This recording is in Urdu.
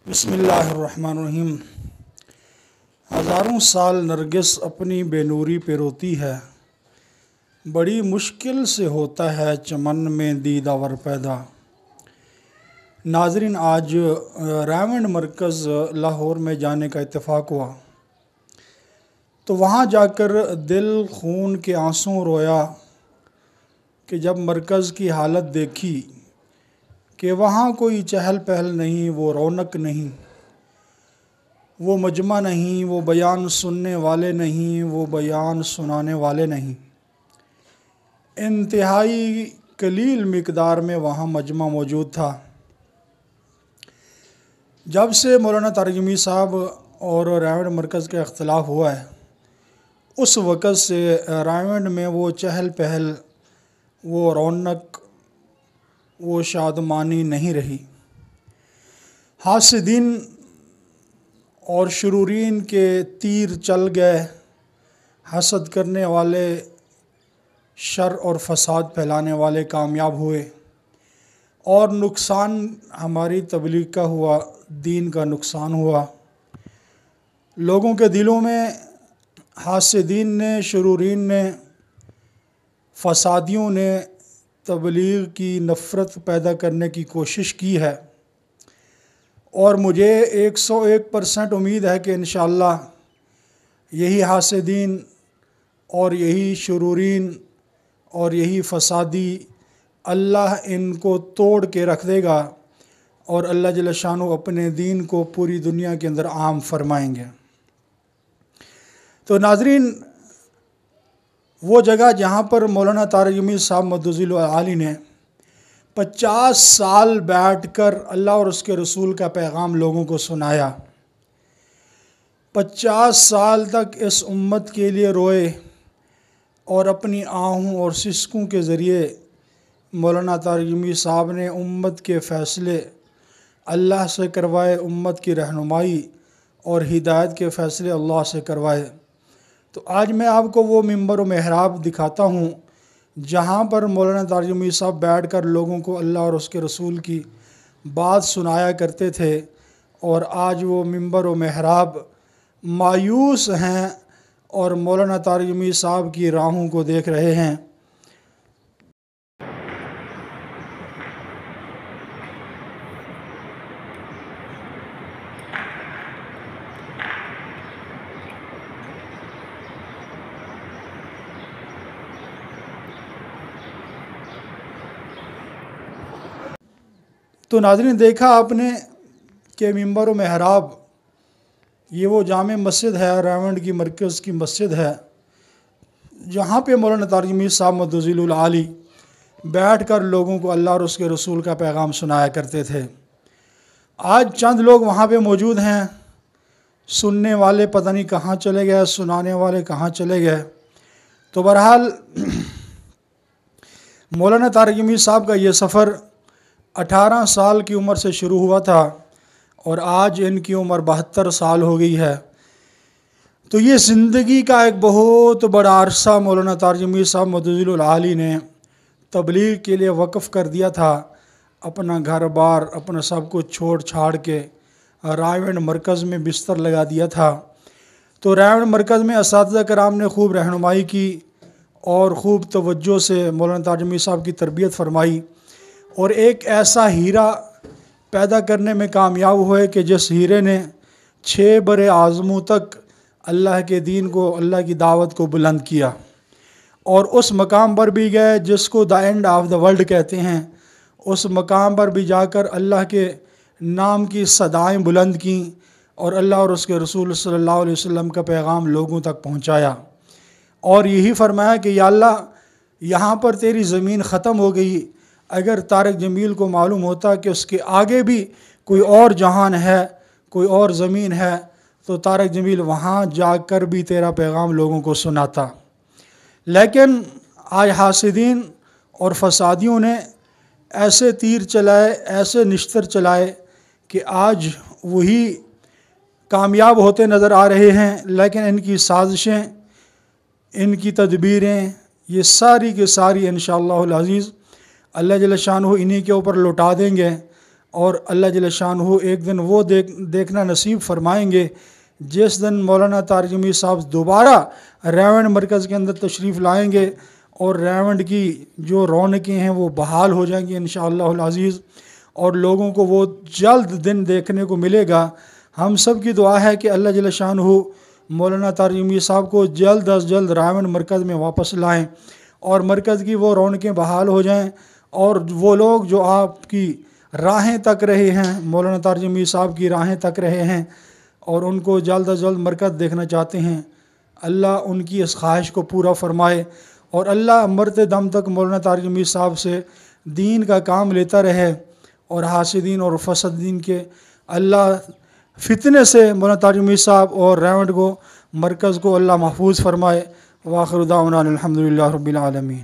بسم اللہ الرحمن الرحیم۔ ہزاروں سال نرگس اپنی بے نوری پہ روتی ہے، بڑی مشکل سے ہوتا ہے چمن میں دیدہ پیدا۔ ناظرین، آج ریونڈ مرکز لاہور میں جانے کا اتفاق ہوا تو وہاں جا کر دل خون کے آنسوں رویا کہ جب مرکز کی حالت دیکھی کہ وہاں کوئی چہل پہل نہیں، وہ رونق نہیں، وہ مجمع نہیں، وہ بیان سننے والے نہیں، وہ بیان سنانے والے نہیں۔ انتہائی قلیل مقدار میں وہاں مجمع موجود تھا۔ جب سے مولانا طارق جمیل صاحب اور ریونڈ مرکز کا اختلاف ہوا ہے، اس وقت سے ریونڈ میں وہ چہل پہل، وہ رونق، وہ شادمانی نہیں رہی۔ حاسدین اور شرورین کے تیر چل گئے، حسد کرنے والے، شر اور فساد پھیلانے والے کامیاب ہوئے، اور نقصان ہماری تبلیغ کا ہوا، دین کا نقصان ہوا۔ لوگوں کے دلوں میں حاسدین نے، شرورین نے، فسادیوں نے تبلیغ کی نفرت پیدا کرنے کی کوشش کی ہے، اور مجھے 101% امید ہے کہ انشاءاللہ یہی حاسدین اور یہی شرورین اور یہی فسادی اللہ ان کو توڑ کے رکھ دے گا، اور اللہ جل شانہ اپنے دین کو پوری دنیا کے اندر عام فرمائیں گے۔ تو ناظرین، وہ جگہ جہاں پر مولانا طارق جمیل صاحب مدظل عالی نے 50 سال بیٹھ کر اللہ اور اس کے رسول کا پیغام لوگوں کو سنایا، 50 سال تک اس امت کے لیے روئے، اور اپنی آہوں اور سسکوں کے ذریعے مولانا طارق جمیل صاحب نے امت کے فیصلے اللہ سے کروائے، امت کی رہنمائی اور ہدایت کے فیصلے اللہ سے کروائے۔ تو آج میں آپ کو وہ ممبر و محراب دکھاتا ہوں جہاں پر مولانا طارق جمیل صاحب بیٹھ کر لوگوں کو اللہ اور اس کے رسول کی بات سنایا کرتے تھے، اور آج وہ ممبر و محراب مایوس ہیں اور مولانا طارق جمیل صاحب کی راہوں کو دیکھ رہے ہیں۔ تو ناظرین، دیکھا آپ نے کہ ممبر و محراب، یہ وہ جامع مسجد ہے، ریونڈ کی مرکز کی مسجد ہے، جہاں پہ مولانا طارق جمیل صاحب مدظل العالی بیٹھ کر لوگوں کو اللہ اور اس کے رسول کا پیغام سنایا کرتے تھے۔ آج چند لوگ وہاں پہ موجود ہیں، سننے والے پتہ نہیں کہاں چلے گئے، سنانے والے کہاں چلے گئے۔ تو بہرحال مولانا طارق جمیل صاحب کا یہ سفر 18 سال کی عمر سے شروع ہوا تھا، اور آج ان کی عمر 72 سال ہو گئی ہے۔ تو یہ زندگی کا ایک بہت بڑا عرصہ مولانا طارق جمیل صاحب مدظل العالی نے تبلیغ کے لیے وقف کر دیا تھا، اپنا گھر بار، اپنا سب کچھ چھوڑ چھاڑ کے ریونڈ مرکز میں بستر لگا دیا تھا۔ تو ریونڈ مرکز میں اساتذہ کرام نے خوب رہنمائی کی اور خوب توجہ سے مولانا طارق جمیل صاحب کی تربیت فرمائی، اور ایک ایسا ہیرا پیدا کرنے میں کامیاب ہوئے کہ جس ہیرے نے 6 بر اعظموں تک اللہ کے دین کو، اللہ کی دعوت کو بلند کیا، اور اس مقام پر بھی گئے جس کو دا اینڈ آف دا ورلڈ کہتے ہیں۔ اس مقام پر بھی جا کر اللہ کے نام کی صدائیں بلند کیں، اور اللہ اور اس کے رسول صلی اللہ علیہ وسلم کا پیغام لوگوں تک پہنچایا، اور یہی فرمایا کہ یا اللہ، یہاں پر تیری زمین ختم ہو گئی، اگر طارق جمیل کو معلوم ہوتا کہ اس کے آگے بھی کوئی اور جہان ہے، کوئی اور زمین ہے، تو طارق جمیل وہاں جا کر بھی تیرا پیغام لوگوں کو سناتا۔ لیکن آج حاسدین اور فسادیوں نے ایسے تیر چلائے، ایسے نشتر چلائے کہ آج وہی کامیاب ہوتے نظر آ رہے ہیں، لیکن ان کی سازشیں، ان کی تدبیریں، یہ ساری کی ساری انشاءاللہ العزیز اللہ جل شانہ انہی کے اوپر لوٹا دیں گے، اور اللہ جل شانہ ایک دن وہ دیکھنا نصیب فرمائیں گے جس دن مولانا طارق جمیل صاحب دوبارہ ریونڈ مرکز کے اندر تشریف لائیں گے اور ریونڈ کی جو رونقیں ہیں وہ بحال ہو جائیں گی انشاءاللہ العزیز، اور لوگوں کو وہ جلد دن دیکھنے کو ملے گا۔ ہم سب کی دعا ہے کہ اللہ جل شانہ مولانا طارق جمیل صاحب کو جلد از جلد ریونڈ مرکز میں واپس لائیں اور مرکز کی وہ رونقیں بحال ہو جائیں، اور وہ لوگ جو آپ کی راہیں تک رہے ہیں، مولانا طارق جمیل صاحب کی راہیں تک رہے ہیں اور ان کو جلد از جلد مرکز دیکھنا چاہتے ہیں، اللہ ان کی اس خواہش کو پورا فرمائے، اور اللہ مرتے دم تک مولانا طارق جمیل صاحب سے دین کا کام لیتا رہے، اور حاسدین اور فاسدین کے اللہ فتنے سے مولانا طارق جمیل صاحب اور ریونڈ کو مرکز کو اللہ محفوظ فرمائے۔ وآخر دعوانا الحمدللہ رب العالمین۔